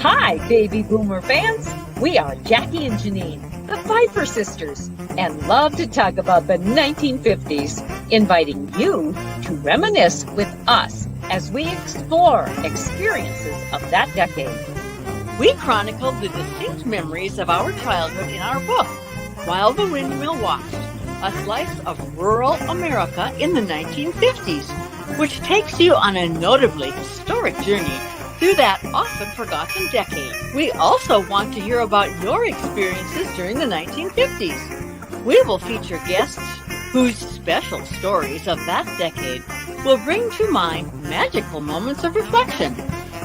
Hi, baby boomer fans. We are Jackie and Janine, the Pfeiffer sisters, and love to talk about the 1950s, inviting you to reminisce with us as we explore experiences of that decade. We chronicled the distinct memories of our childhood in our book, While the Windmill Watched, a slice of rural America in the 1950s, which takes you on a notably historic journey through that often forgotten decade. We also want to hear about your experiences during the 1950s. We will feature guests whose special stories of that decade will bring to mind magical moments of reflection,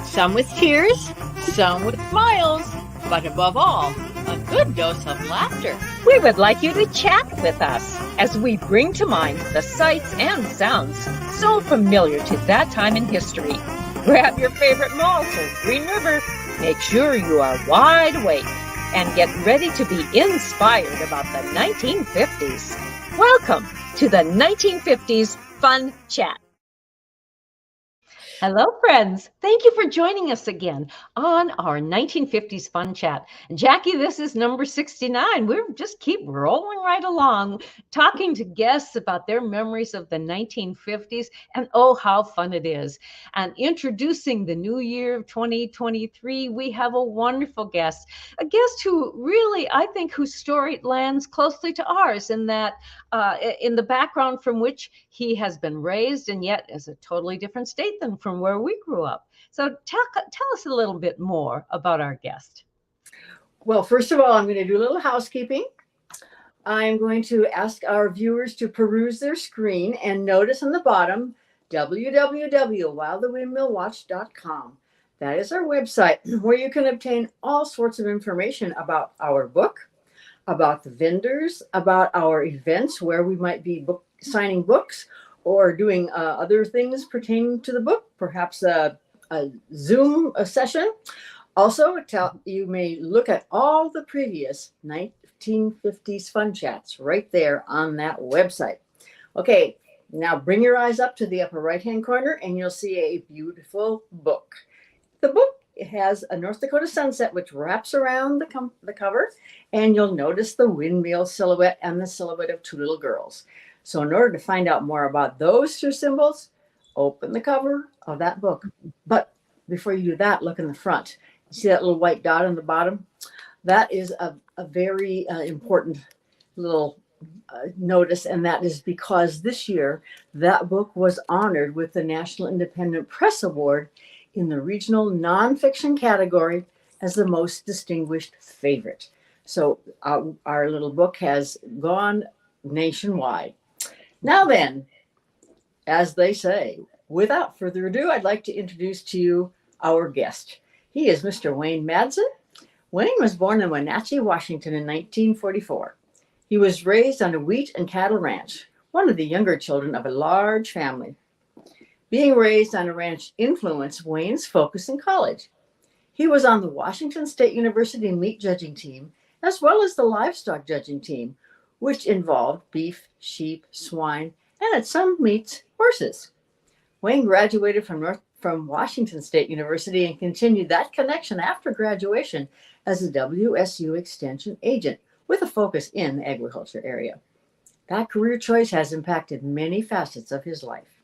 some with tears, some with smiles, but above all, a good dose of laughter. We would like you to chat with us as we bring to mind the sights and sounds so familiar to that time in history. Grab your favorite malt or Green River. Make sure you are wide awake and get ready to be inspired about the 1950s. Welcome to the 1950s Fun Chat. Hello, friends. Thank you for joining us again on our 1950s Fun Chat. Jackie, this is number 69. We just keep rolling right along, talking to guests about their memories of the 1950s, and oh, how fun it is. And introducing the new year of 2023, we have a wonderful guest, a guest who really, I think, whose story lands closely to ours in that, in the background from which he has been raised, and yet is a totally different state than from where we grew up. So tell us a little bit more about our guest. Well, first of all, I'm going to do a little housekeeping. I'm going to ask our viewers to peruse their screen and notice on the bottom, www.whilethewindmillwatched.com. That is our website where you can obtain all sorts of information about our book, about the vendors, about our events where we might be signing books or doing other things pertaining to the book, perhaps a Zoom session. Also, you may look at all the previous 1950s Fun Chats right there on that website. Okay, now bring your eyes up to the upper right-hand corner and you'll see a beautiful book. The book has a North Dakota sunset which wraps around the cover, and you'll notice the windmill silhouette and the silhouette of two little girls. So in order to find out more about those two symbols, open the cover of that book. But before you do that, look in the front. You see that little white dot on the bottom? That is a very important little notice, and that is because this year that book was honored with the National Independent Press Award in the regional nonfiction category as the most distinguished favorite. So our little book has gone nationwide. Now then, as they say, without further ado, I'd like to introduce to you our guest. He is Mr. Wayne Madson. Wayne was born in Wenatchee, Washington in 1944. He was raised on a wheat and cattle ranch, one of the younger children of a large family. Being raised on a ranch influenced Wayne's focus in college. He was on the Washington State University meat judging team, as well as the livestock judging team, which involved beef, sheep, swine, and at some meats, horses. Wayne graduated from Washington State University and continued that connection after graduation as a WSU extension agent with a focus in the agriculture area. That career choice has impacted many facets of his life.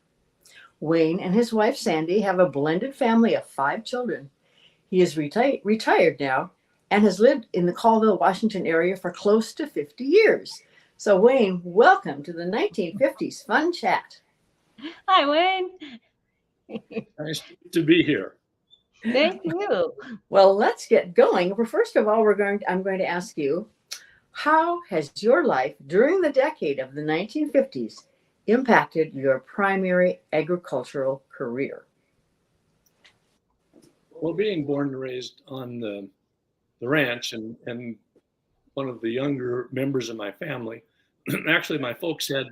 Wayne and his wife Sandy have a blended family of 5 children. He is retired now and has lived in the Colville, Washington area for close to 50 years. So Wayne, welcome to the 1950s Fun Chat. Hi, Wayne. Nice to be here. Thank you. Well, let's get going. Well, first of all, I'm going to ask you, how has your life during the decade of the 1950s impacted your primary agricultural career? Well, being born and raised on the ranch and one of the younger members of my family, actually my folks had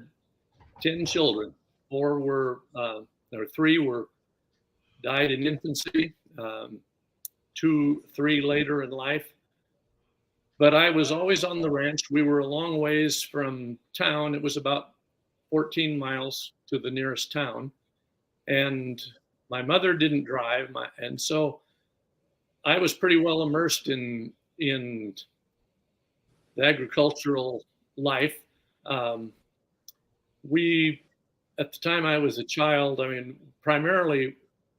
10 children. 3 were died in infancy, 3 later in life. But I was always on the ranch. We were a long ways from town. It was about 14 miles to the nearest town. And my mother didn't drive. And so I was pretty well immersed in the agricultural life. We, at the time I was a child, I mean, primarily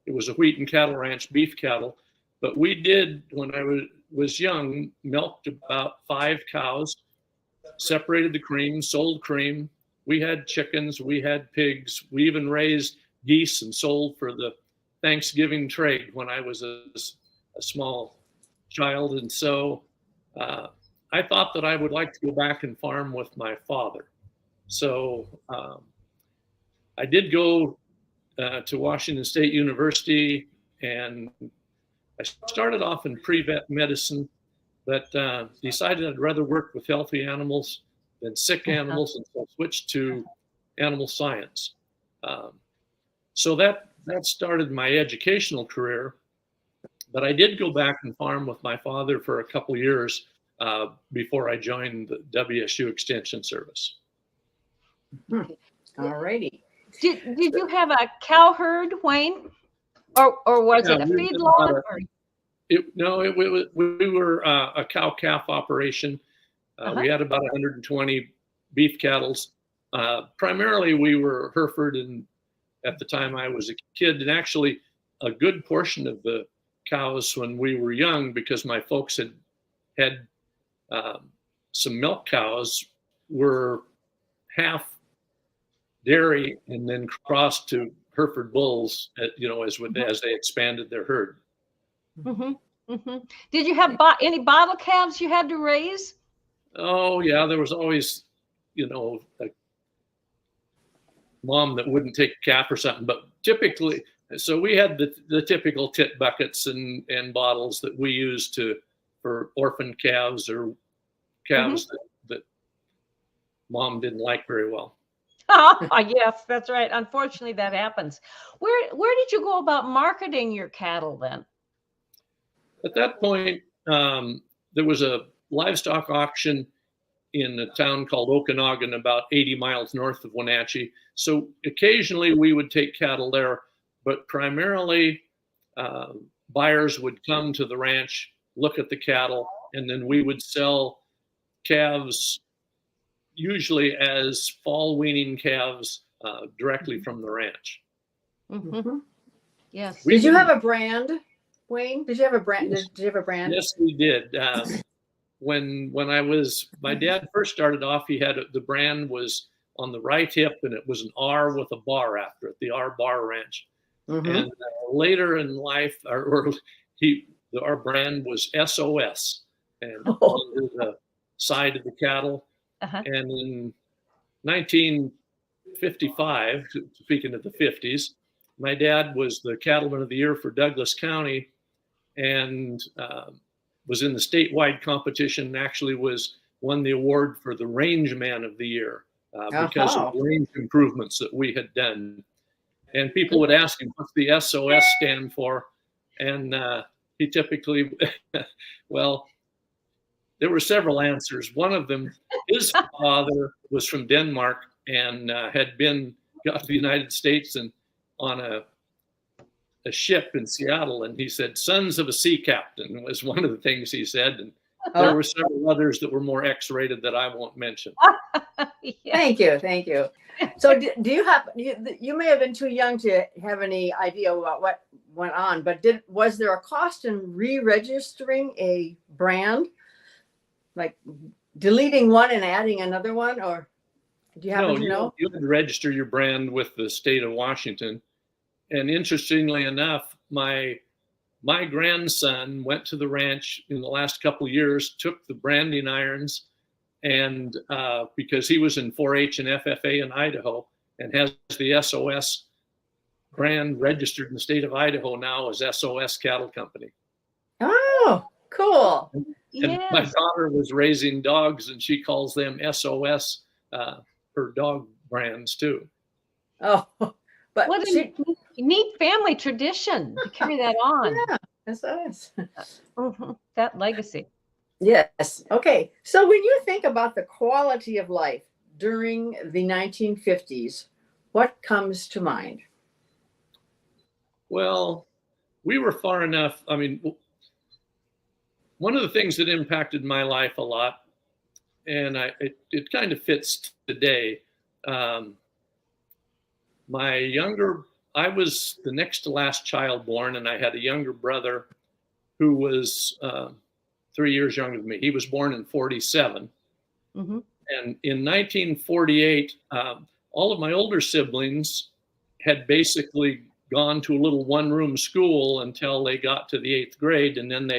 it was a wheat and cattle ranch, beef cattle, but we did, when I was young, milked about 5 cows, separated the cream, sold cream. We had chickens, we had pigs, we even raised geese and sold for the Thanksgiving trade when I was a small child. And so I thought that I would like to go back and farm with my father. So I did go to Washington State University, and I started off in pre-vet medicine, but decided I'd rather work with healthy animals than sick animals, and so I switched to animal science. So that started my educational career, but I did go back and farm with my father for a couple years before I joined the WSU Extension Service. All righty. Did you have a cow herd, Wayne, or was it a feedlot? We were a cow-calf operation. We had about 120 beef cattle. Primarily, we were Hereford, and at the time I was a kid, and actually a good portion of the cows when we were young, because my folks had some milk cows, were half dairy and then crossed to Hereford bulls, as they expanded their herd. Mm-hmm. Mm-hmm. Did you have any bottle calves you had to raise? Oh yeah, there was always, a mom that wouldn't take a calf or something. But typically, so we had the typical tit buckets and bottles that we used for orphan calves or calves that mom didn't like very well. Oh, yes, that's right. Unfortunately, that happens. Where did you go about marketing your cattle then? At that point, there was a livestock auction in a town called Okanagan, about 80 miles north of Wenatchee. So occasionally we would take cattle there, but primarily buyers would come to the ranch, look at the cattle, and then we would sell calves, usually as fall weaning calves, directly from the ranch. Mm-hmm. Yes. Did you have a brand, Wayne? Did you have a brand? Did you have a brand? Yes, we did. When my dad first started off, he had the brand was on the right hip, and it was an R with a bar after it, the R Bar Ranch. Mm-hmm. And later in life, our brand was SOS, and on the side of the cattle. Uh-huh. And in 1955, speaking of the 50s, my dad was the Cattleman of the Year for Douglas County, and was in the statewide competition, and actually won the award for the Range Man of the Year because of range improvements that we had done. And people would ask him, what's the SOS stand for? And he typically, well, there were several answers. One of them, his father was from Denmark and had got to the United States and on a ship in Seattle, and he said, "Sons of a sea captain" was one of the things he said, and there were several others that were more X-rated that I won't mention. Thank you. So do you have, you may have been too young to have any idea about what went on, but was there a cost in re-registering a brand, like deleting one and adding another one, or do you happen to know? You would register your brand with the state of Washington. And interestingly enough, my grandson went to the ranch in the last couple of years, took the branding irons, and because he was in 4-H and FFA in Idaho, and has the SOS brand registered in the state of Idaho now as SOS Cattle Company. Oh, cool. And my daughter was raising dogs, and she calls them SOS, her dog brands too. Oh, but what a neat family tradition to carry that on. Yeah, SOS. That legacy. Yes. Okay. So when you think about the quality of life during the 1950s, what comes to mind? Well, we were far enough. I mean, one of the things that impacted my life a lot, and it kind of fits today. I was the next to last child born, and I had a younger brother who was 3 years younger than me. He was born in 47. Mm-hmm. And in 1948, all of my older siblings had basically gone to a little one-room school until they got to the 8th grade, and then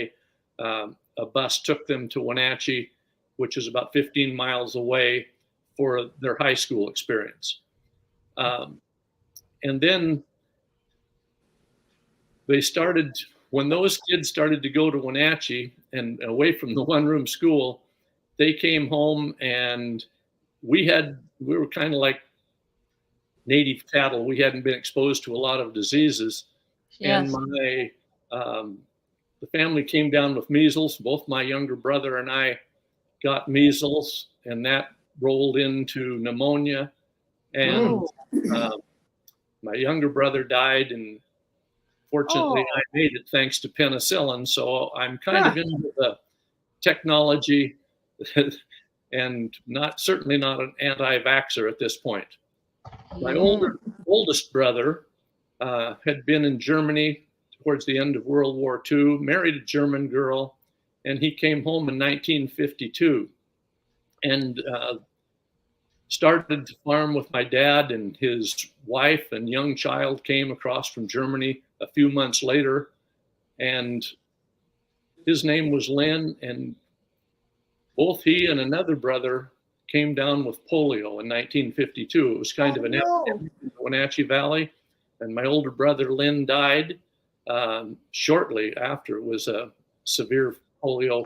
a bus took them to Wenatchee, which is about 15 miles away, for their high school experience. And then when those kids started to go to Wenatchee and away from the one-room school, they came home, and we were kind of like native cattle. We hadn't been exposed to a lot of diseases. Yes. And the family came down with measles. Both my younger brother and I got measles, and that rolled into pneumonia. And my younger brother died, and fortunately I made it thanks to penicillin. So I'm kind of into the technology and certainly not an anti-vaxxer at this point. My oldest brother had been in Germany towards the end of World War II, married a German girl, and he came home in 1952 and started to farm with my dad, and his wife and young child came across from Germany a few months later, and his name was Lynn, and both he and another brother came down with polio in 1952. It was kind of an epidemic in the Wenatchee Valley, and my older brother Lynn died shortly after. It was a severe polio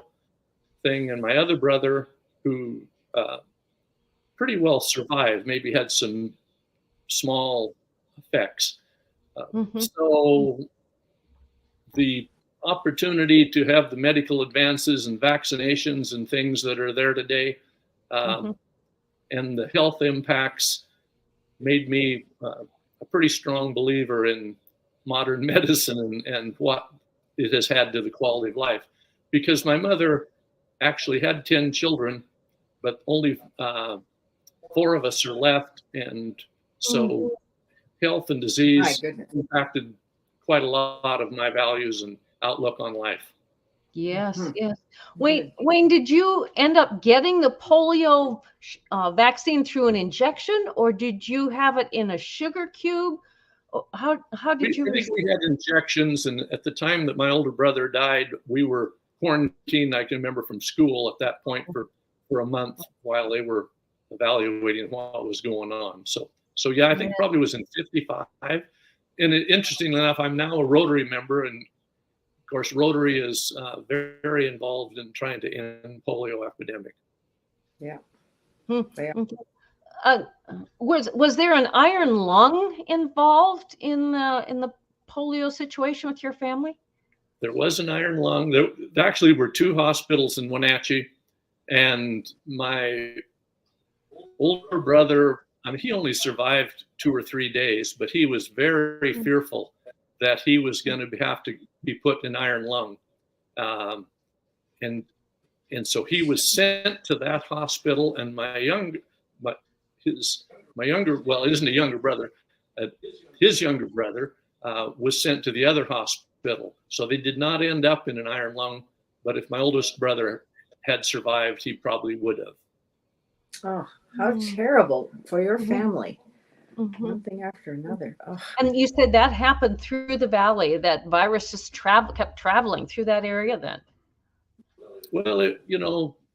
thing, and my other brother, who pretty well survived, maybe had some small effects. So the opportunity to have the medical advances and vaccinations and things that are there today, and the health impacts, made me a pretty strong believer in modern medicine and what it has had to the quality of life. Because my mother actually had 10 children, but only 4 of us are left. And so health and disease impacted quite a lot of my values and outlook on life. Yes, yes. Wayne, did you end up getting the polio vaccine through an injection, or did you have it in a sugar cube? How did you? I think we had injections, and at the time that my older brother died, we were quarantined. I can remember from school at that point for a month while they were evaluating what was going on. So yeah, I think probably was in 55. And interestingly enough, I'm now a Rotary member, and of course, Rotary is very, very involved in trying to end polio epidemic. Yeah. Was there an iron lung involved in the polio situation with your family? There was an iron lung. There actually were 2 hospitals in Wenatchee, and my older brother, I mean, he only survived 2 or 3 days, but he was very fearful that he was going to have to be put in iron lung. And so he was sent to that hospital, and his younger brother was sent to the other hospital. So they did not end up in an iron lung, but if my oldest brother had survived, he probably would have. Oh, how terrible for your family. One thing after another. Oh. And you said that happened through the valley, that virus just kept traveling through that area then? Well, in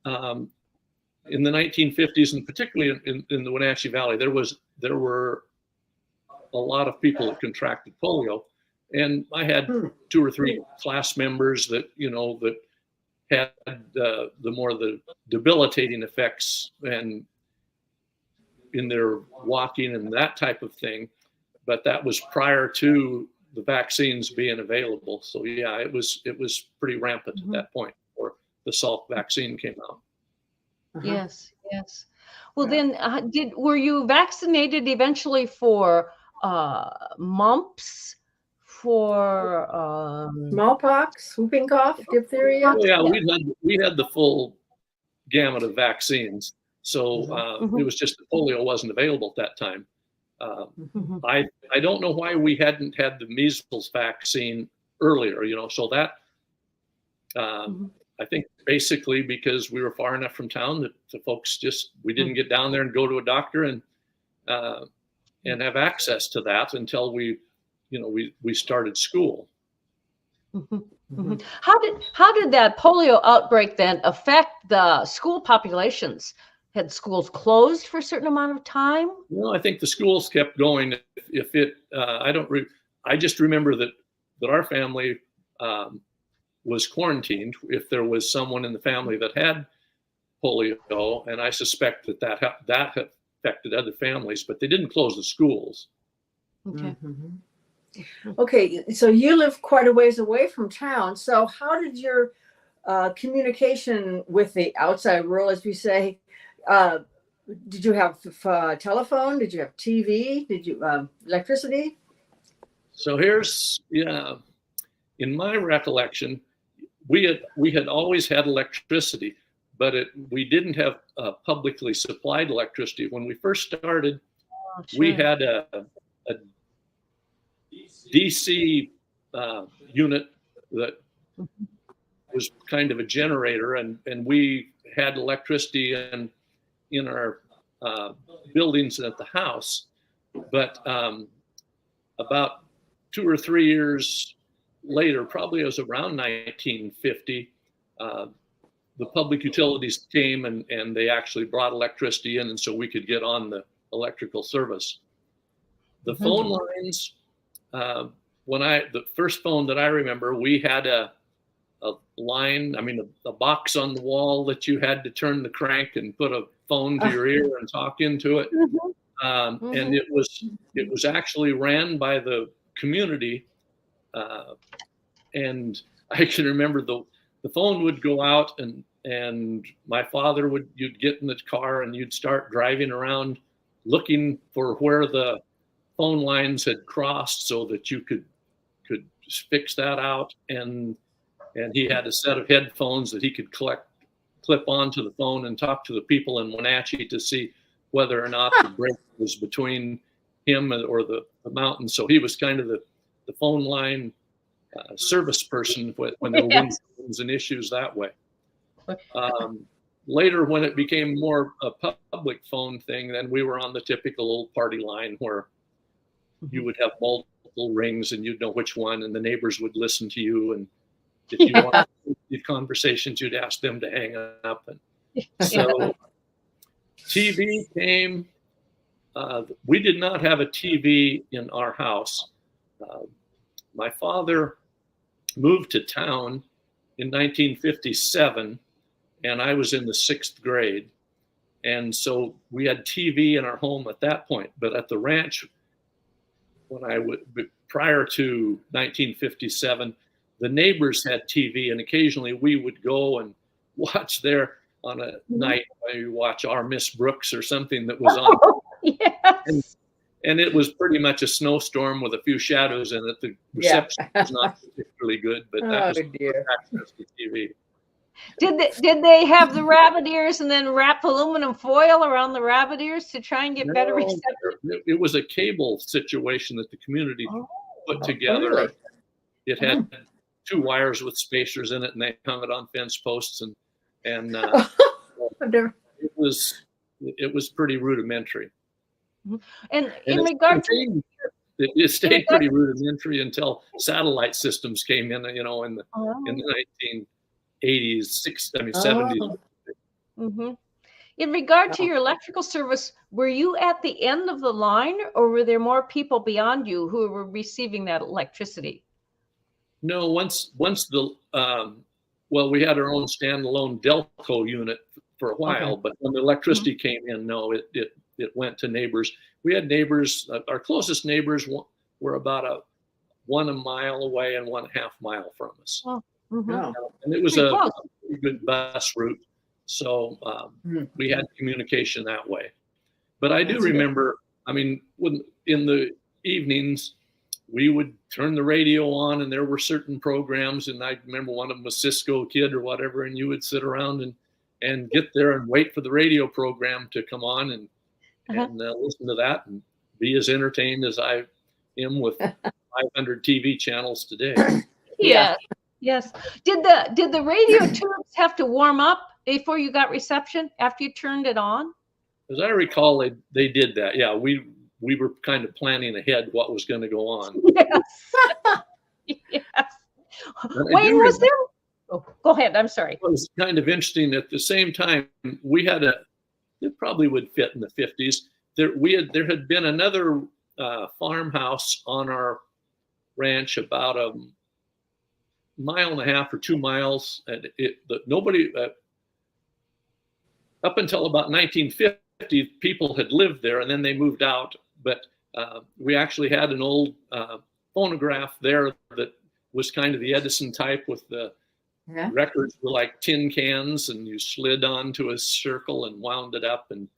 the 1950s, and particularly in the Wenatchee Valley, there were a lot of people that contracted polio. And I had 2 or 3 class members that had the debilitating effects and in their walking and that type of thing, but that was prior to the vaccines being available. So yeah, it was pretty rampant at that point before the Salk vaccine came out. Yes. Well, then were you vaccinated eventually for mumps, for Smallpox, whooping cough, diphtheria. Oh, yeah, we had the full gamut of vaccines. So it was just that polio wasn't available at that time. I don't know why we hadn't had the measles vaccine earlier, so that I think basically because we were far enough from town that the folks we didn't get down there and go to a doctor and have access to that until we started school. How did that polio outbreak then affect the school populations? Had schools closed for a certain amount of time? No, I think the schools kept going. I just remember that our family was quarantined if there was someone in the family that had polio, and I suspect that affected other families, but they didn't close the schools. Okay. Okay, so you live quite a ways away from town. So how did your communication with the outside world, as we say, did you have telephone? Did you have TV? Did you electricity? So here's, in my recollection, we had always had electricity, but we didn't have publicly supplied electricity. When we first started, we had a DC unit that was kind of a generator, and we had electricity in our buildings at the house. But about 2 or 3 years later, probably it was around 1950, the public utilities came and they actually brought electricity in, and so we could get on the electrical service. The phone lines, the first phone that I remember, we had a line, a box on the wall that you had to turn the crank and put a phone to your ear and talk into it. And it was actually ran by the community. And I can remember the phone would go out and my father you'd get in the car and you'd start driving around looking for where the phone lines had crossed so that you could fix that out. And he had a set of headphones that he could clip onto the phone and talk to the people in Wenatchee to see whether or not the break was between him or the mountain. So he was kind of the phone line service person when there were wins and issues that way. Later, when it became more a public phone thing, then we were on the typical old party line where you would have multiple rings and you'd know which one, and the neighbors would listen to you. And if you wanted to conversations, you'd ask them to hang up. And so TV came. We did not have a TV in our house. My father moved to town in 1957, and I was in the 6th grade. And so we had TV in our home at that point. But at the ranch, prior to 1957, the neighbors had TV, and occasionally we would go and watch there on a night. We watch Our Miss Brooks or something that was on. Yes. And it was pretty much a snowstorm with a few shadows in it. The reception was not particularly good, but that was access to TV. Did they have the rabbit ears and then wrap aluminum foil around the rabbit ears to try and get better reception? It was a cable situation that the community put together. Really? It had 2 wires with spacers in it, and they hung it on fence posts, and it was pretty rudimentary. And in regard to it stayed pretty rudimentary until satellite systems came in, in the 1980s, 70s. In regard to your electrical service, were you at the end of the line, or were there more people beyond you who were receiving that electricity? No, once we had our own standalone Delco unit for a while, but when the electricity came in, no, it went to neighbors. We had neighbors. Our closest neighbors were about 1 mile away and 1.5 mile from us. And it was a pretty good bus route, so we had communication that way. But I do remember, when in the evenings, we would turn the radio on, and there were certain programs, and I remember one of them was Cisco Kid or whatever, and you would sit around and get there and wait for the radio program to come on and listen to that and be as entertained as I am with 500 TV channels today. Yeah. Yes. Did the radio tubes have to warm up before you got reception after you turned it on? As I recall, they did that. Yeah, we were kind of planning ahead what was going to go on. Yes. Yes. Wayne, was there? Oh, go ahead. I'm sorry. It was kind of interesting. At the same time, we had it probably would fit in the 50s. There had been another farmhouse on our ranch about a mile and a half or 2 miles, and nobody up until about 1950, people had lived there, and then they moved out. But we actually had an old phonograph there that was kind of the Edison type, with the records were like tin cans, and you slid onto a circle and wound it up, and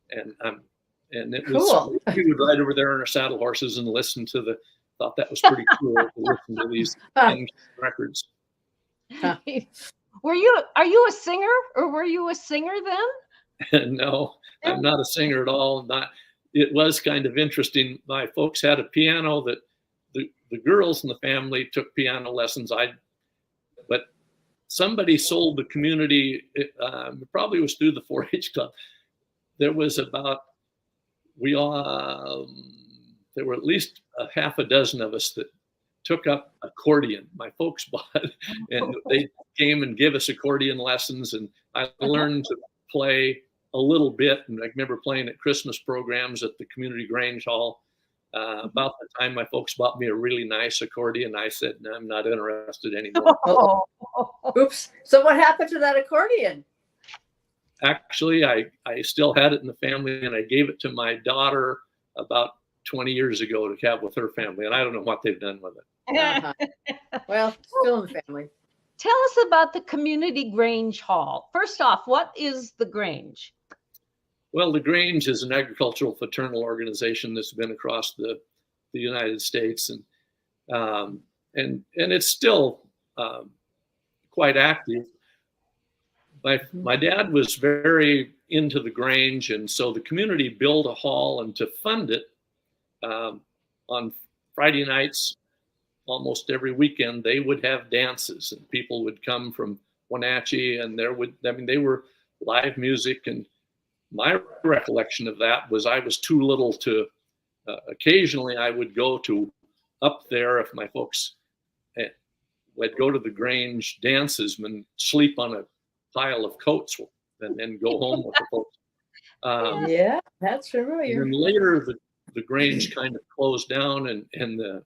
it was cool. We would ride over there on our saddle horses and listen to thought that was pretty cool to listen to these records. Are you a singer, or were you a singer then? No, I'm not a singer at all. It was kind of interesting. My folks had a piano that the girls in the family took piano lessons. But somebody sold the community. It probably was through the 4-H club. There was there were at least a half a dozen of us that took up accordion. My folks bought, and they came and gave us accordion lessons, and I learned to play a little bit. And I remember playing at Christmas programs at the community Grange Hall. About the time my folks bought me a really nice accordion, I said, no, I'm not interested anymore. Oh. Oops. So what happened to that accordion? Actually, I still had it in the family, and I gave it to my daughter about 20 years ago to have with her family, and I don't know what they've done with it. Well, still in the family. Tell us about the Community Grange Hall. First off, what is the Grange? Well, the Grange is an agricultural fraternal organization that's been across the United States, and it's still quite active. My dad was very into the Grange, and so the community built a hall, and to fund it, on Friday nights, almost every weekend, they would have dances, and people would come from Wenatchee, and they were live music. And my recollection of that was I was too little to, occasionally I would go to up there if my folks would go to the Grange dances and sleep on a pile of coats and then go home with the folks. Yeah, that's familiar. And then later, the Grange kind of closed down, and a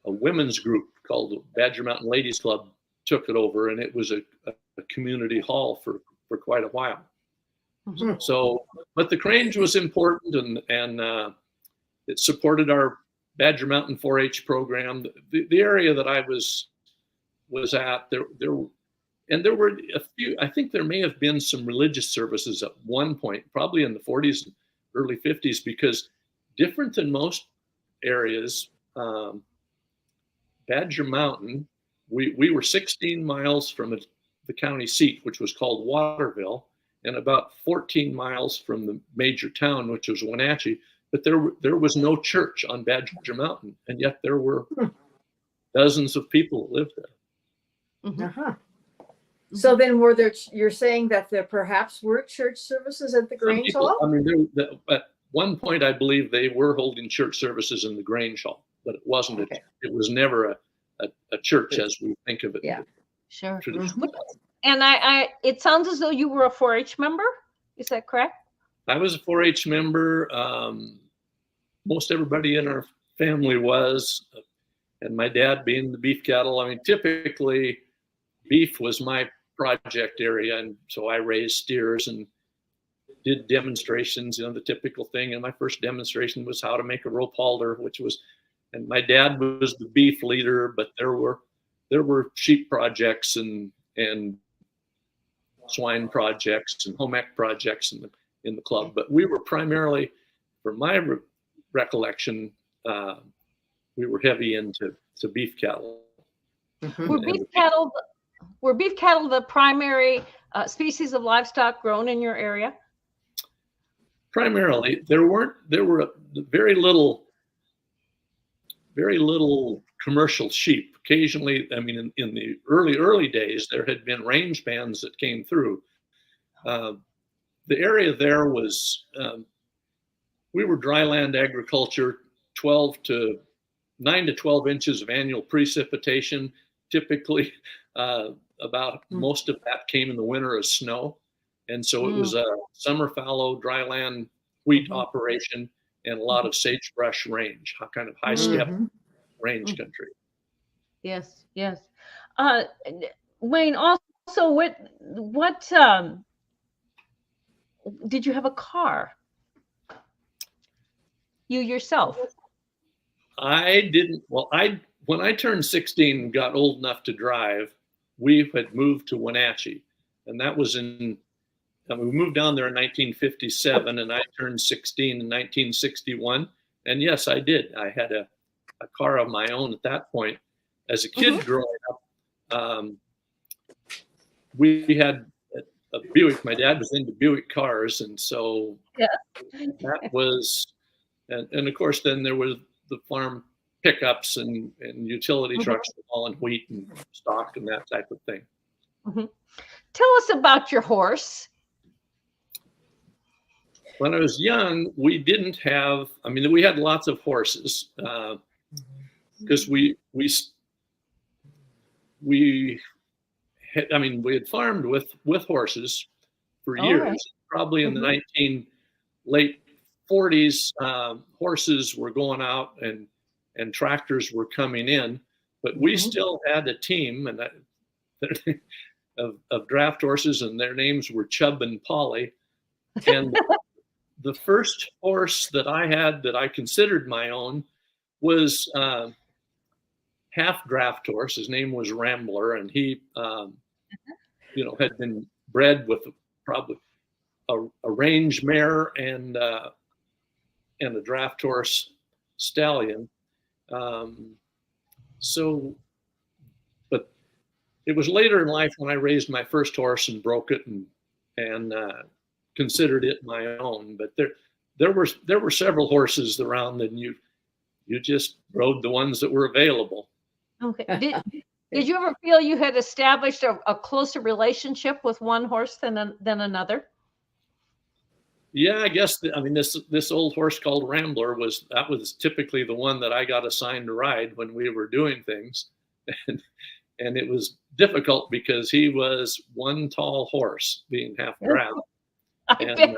women's group called the Badger Mountain Ladies Club took it over, and it was a community hall for quite a while. Mm-hmm. So, but the Grange was important, and it supported our Badger Mountain 4-H program. The area that I was at, there were a few. I think there may have been some religious services at one point, probably in the 40s and early 50s, because different than most areas, Badger Mountain, we were 16 miles from the county seat, which was called Waterville, and about 14 miles from the major town, which was Wenatchee. But there was no church on Badger Mountain, and yet there were dozens of people that lived there. Mm-hmm. Uh-huh. So then you're saying that there perhaps were church services at the Grange Hall? I mean, at one point, I believe they were holding church services in the Grange Hall, but it wasn't. Okay. It was never a church as we think of it. Yeah, sure. And it sounds as though you were a 4-H member. Is that correct? I was a 4-H member. Most everybody in our family was, and my dad being the beef cattle. I mean, typically beef was my project area, and so I raised steers and did demonstrations, the typical thing. And my first demonstration was how to make a rope halter, and my dad was the beef leader, but there were sheep projects and swine projects and home ec projects in the club. But we were primarily, from my recollection, we were heavy into beef cattle. Mhm. Were beef cattle the primary species of livestock grown in your area? Primarily, there were very little commercial sheep. Occasionally, I mean, in the early days, there had been range bands that came through. The area there was, we were dryland agriculture, 9 to 12 inches of annual precipitation. Typically, about most of that came in the winter as snow. And so it was a summer fallow dryland wheat operation and a lot of sagebrush range, kind of high step range country. Yes, yes. Wayne, also, what did you have a car? You yourself? I didn't. Well, when I turned 16 and got old enough to drive, we had moved to Wenatchee, and that was we moved down there in 1957, and I turned 16 in 1961. And yes, I did. I had a car of my own at that point. As a kid growing up, we had a Buick. My dad was into Buick cars, and so that was, and of course, then there was the farm pickups and utility trucks hauling wheat and stock and that type of thing. Tell us about your horse. When I was young, we didn't have, I mean, we had lots of horses because we had farmed with horses for years. Probably in the late 40s, horses were going out and tractors were coming in, but we still had a team of draft horses, and their names were Chubb and Polly. And the first horse that I had that I considered my own was half draft horse. His name was Rambler, and he, had been bred with probably a range mare and a draft horse stallion. But it was later in life when I raised my first horse and broke it and considered it my own. But there were several horses around, and you just rode the ones that were available. Okay. Did you ever feel you had established a closer relationship with one horse than another? Yeah, I guess. This old horse called Rambler was typically the one that I got assigned to ride when we were doing things, and it was difficult because he was one tall horse, being half draft. And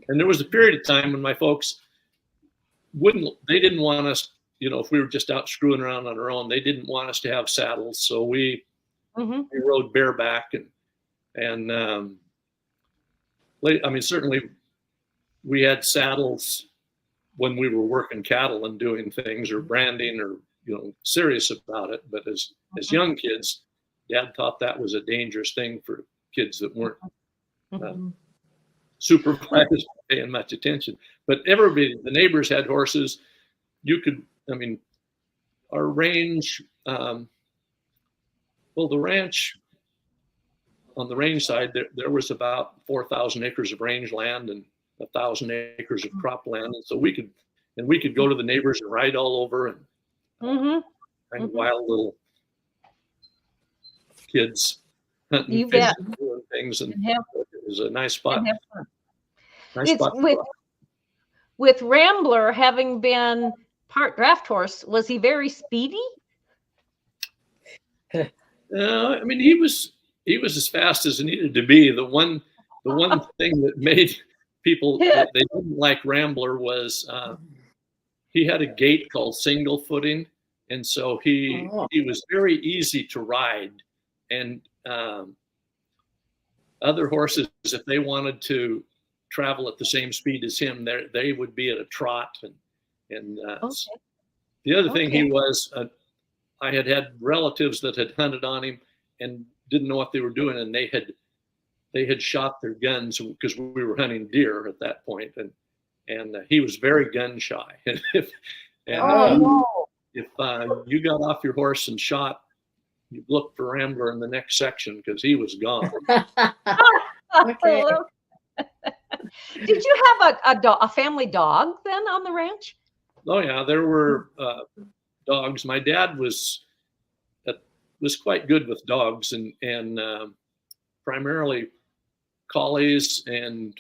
there was a period of time when my folks didn't want us, if we were just out screwing around on our own, they didn't want us to have saddles. So we rode bareback and certainly we had saddles when we were working cattle and doing things or branding or, serious about it. But as young kids, Dad thought that was a dangerous thing for kids that weren't supervised, paying much attention. But everybody, the neighbors had horses. Our range, the ranch, on the range side, there was about 4,000 acres of range land and 1,000 acres of crop land. And so we could go to the neighbors and ride all over and kind of wild little kids hunting, fishing, doing things. And it was a nice spot. With Rambler having been part draft horse, was he very speedy? He was as fast as he needed to be. The one thing that made people that they didn't like Rambler was he had a gait called single footing, and so he was very easy to ride. And other horses, if they wanted to travel at the same speed as him, they would be at a trot. And the other thing he was, I had relatives that had hunted on him and didn't know what they were doing, and they had shot their guns because we were hunting deer at that point, and he was very gun shy. And And Oh, if you got off your horse and shot, you looked for Rambler in the next section because he was gone. Okay. Did you have a family dog then on the ranch? Oh yeah, there were dogs. My dad was quite good with dogs, and primarily collies, and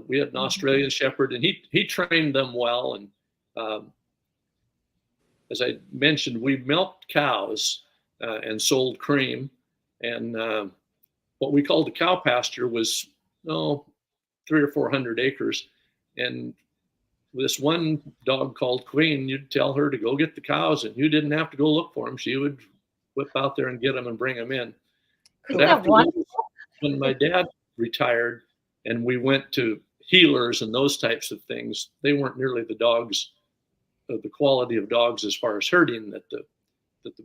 we had an Australian Shepherd, and he trained them well. And as I mentioned, we milked cows and sold cream, and what we called a cow pasture was 300 or 400 acres, and this one dog called Queen, you'd tell her to go get the cows, and you didn't have to go look for them. She would whip out there and get them and bring them in. But after when my dad retired and we went to healers and those types of things, they weren't nearly the dogs, the quality of dogs as far as herding that the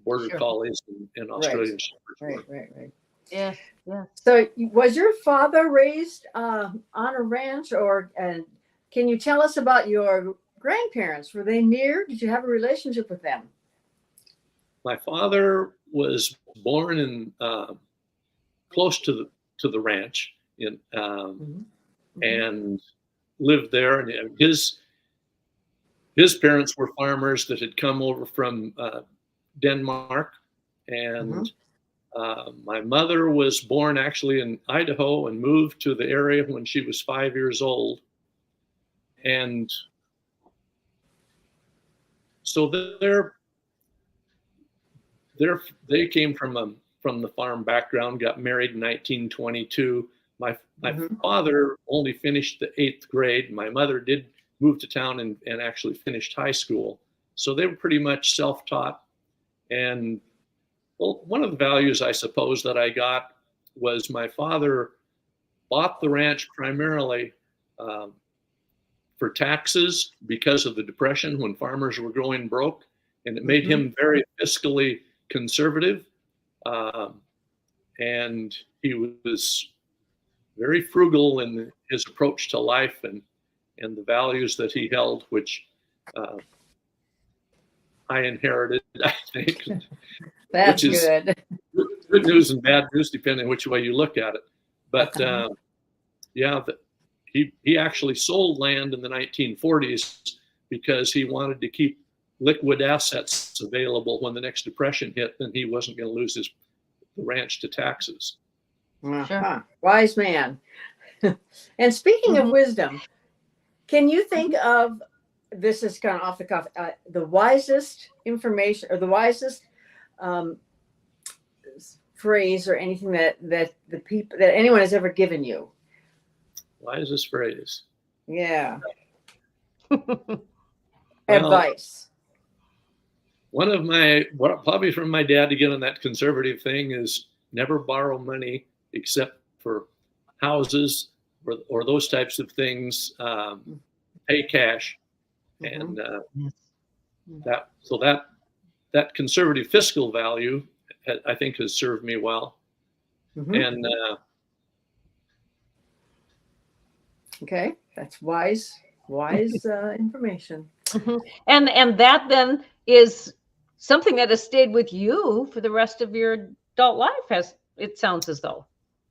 border collies and Australian shepherds were. Right. Yeah. So was your father raised on a ranch, or can you tell us about your grandparents? Were they near? Did you have a relationship with them? My father was born in close to the ranch and lived there. And his parents were farmers that had come over from Denmark, and my mother was born actually in Idaho and moved to the area when she was 5 years old. And so they came from the farm background, got married in 1922. My father only finished the 8th grade. My mother did move to town and actually finished high school. So they were pretty much self-taught. And well, one of the values I suppose that I got was my father bought the ranch primarily for taxes because of the Depression when farmers were going broke, and it made him very fiscally conservative. And he was very frugal in his approach to life and the values that he held, which I inherited, I think. That's good. Good news and bad news, depending on which way you look at it. But he actually sold land in the 1940s because he wanted to keep liquid assets available when the next Depression hit, then he wasn't going to lose the ranch to taxes. Sure. Wise man. And speaking of wisdom, can you think of, this is kind of off the cuff, the wisest information or the wisest phrase or anything that the people that anyone has ever given you? Wisest phrase. Yeah. Advice. One of probably from my dad, again, on that conservative thing, is never borrow money except for houses or those types of things. Pay cash. And that conservative fiscal value, I think, has served me well. And okay, that's wise information. And that then is something that has stayed with you for the rest of your adult life, as it sounds as though.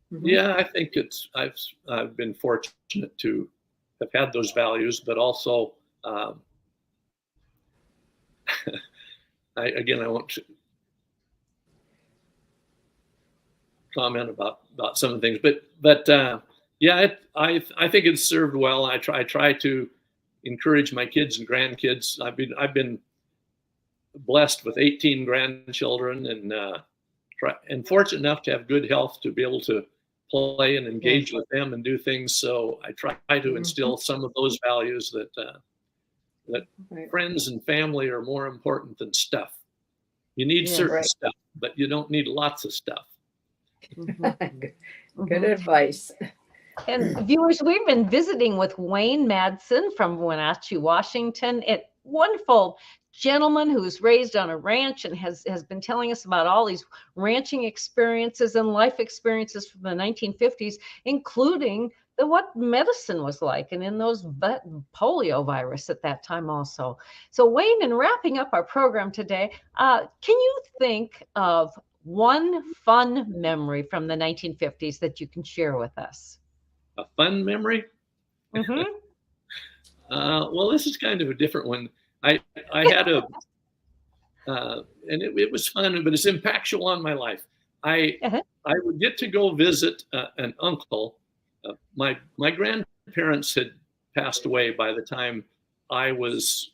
Yeah, I think I've been fortunate to have had those values, but also I won't comment about some of the things, but I think it's served well. I try to encourage my kids and grandkids. I've been blessed with 18 grandchildren and fortunate enough to have good health to be able to play and engage with them and do things. So I try to instill some of those values that friends and family are more important than stuff. You need certain stuff, but you don't need lots of stuff. Good advice. And viewers, we've been visiting with Wayne Madson from Wenatchee, Washington. A wonderful gentleman who's raised on a ranch and has been telling us about all these ranching experiences and life experiences from the 1950s, including what medicine was like, and in those polio virus at that time also. So Wayne, in wrapping up our program today, can you think of one fun memory from the 1950s that you can share with us? A fun memory? Mm-hmm. Well, this is kind of a different one. I had a, and it was fun, but it's impactful on my life. I would get to go visit an uncle. My grandparents had passed away by the time I was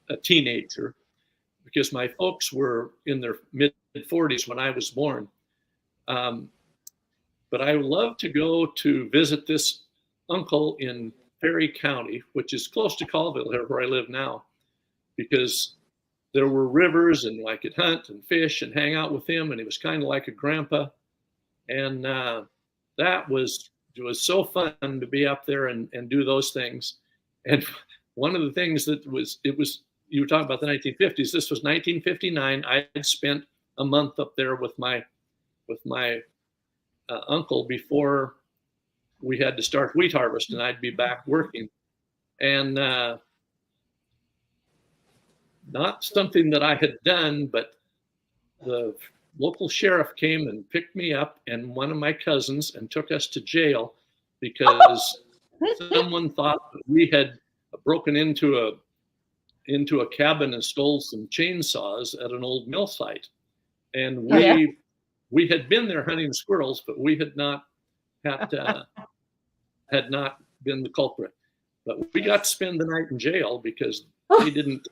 a teenager, because my folks were in their mid-40s when I was born. But I loved to go to visit this uncle in Perry County, which is close to Colville, where I live now, because there were rivers and I could hunt and fish and hang out with him, and he was kind of like a grandpa. And that was so fun to be up there and do those things. And one of the things that you were talking about the 1950s. This was 1959. I had spent a month up there with my uncle before we had to start wheat harvest, and I'd be back working. And not something that I had done, but the local sheriff came and picked me up and one of my cousins and took us to jail because someone thought that we had broken into a cabin and stole some chainsaws at an old mill site. And we had been there hunting squirrels, but we had not been the culprit. But we got to spend the night in jail because they didn't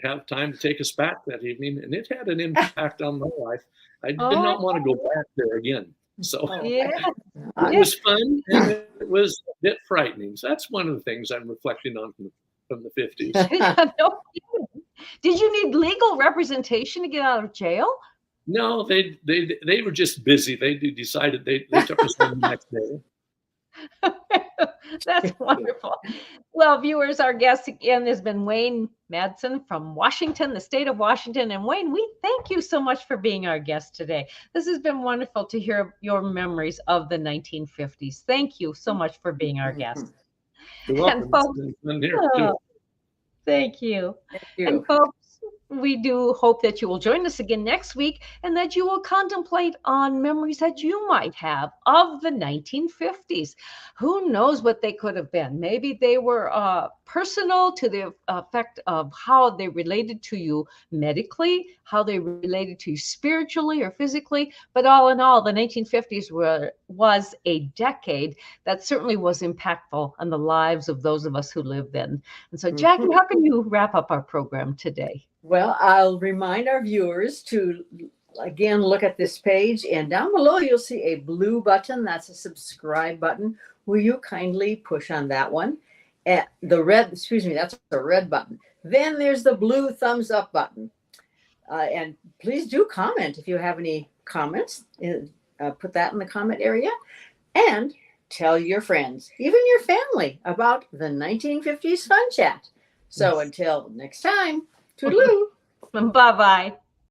have time to take us back that evening, and it had an impact on my life. I did not want to go back there again. So it was fun, and it was a bit frightening. So that's one of the things I'm reflecting on from the 50s. No kidding. Did you need legal representation to get out of jail? No, they were just busy. They decided they took us home the next day. That's wonderful. Well, viewers, our guest again has been Wayne Madson from Washington, the state of Washington. And Wayne, we thank you so much for being our guest today. This has been wonderful to hear your memories of the 1950s. Thank you so much for being our guest. You're welcome. And folks, thank you. Thank you. And folks, we do hope that you will join us again next week and that you will contemplate on memories that you might have of the 1950s. Who knows what they could have been? Maybe they were personal to the effect of how they related to you medically, how they related to you spiritually or physically. But all in all, the 1950s was a decade that certainly was impactful on the lives of those of us who lived then. And so, Jackie, how can you wrap up our program today? Well, I'll remind our viewers to, again, look at this page. And down below, you'll see a blue button. That's a subscribe button. Will you kindly push on that one? And the red, that's a red button. Then there's the blue thumbs up button. And please do comment if you have any comments. Put that in the comment area. And tell your friends, even your family, about the 1950s Fun Chat. So until next time, toodaloo. Bye-bye.